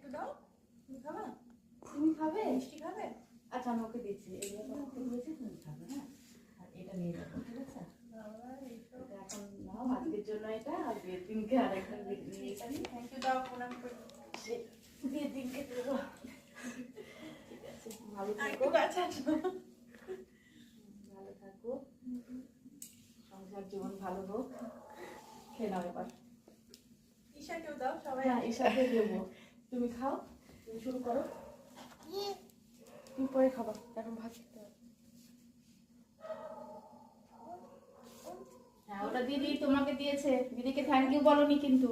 একটু দাও। তুমি খাবে? তুমি খাবে? মিষ্টি খাবে? আচ্ছা আমি ওকে দিচ্ছি, এগুলো তোমাকে দিয়েছি, তুমি খাবে। হ্যাঁ, আর এটা নিয়ে যাবো, ঠিক আছে? এটা এখন নাও, আজকের জন্য এটা, আর বিয়ের দিনকে আর একটা নিয়ে যাবি। থ্যাংক ইউ দাও, প্রণাম করি। বিয়ের দিনকে দেবো। ঠিক আছে, ভালো থাকো, একটু কাছে আসো। ভালো থাকো, সংসার জীবন ভালো হোক। খেয়ে নাও এবার। ঈশাকেও দাও, সবাই। হ্যাঁ, ঈশাকে দেবো। তুমি খাও, তুমি শুরু করো। তুমি পরে খাবা, এখন ভাত খেতে হবে। হ্যাঁ, ওটা দিদি তোমাকে দিয়েছে, দিদিকে থ্যাংক ইউ বলনি কিন্তু।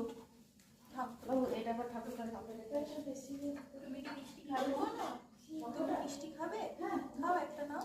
এটা আবার ঠাকুরটা সামনে রেখে এসো। তুমি কি মিষ্টি খাবে? তুমি মিষ্টি খাবে? খাও, একটা নাও।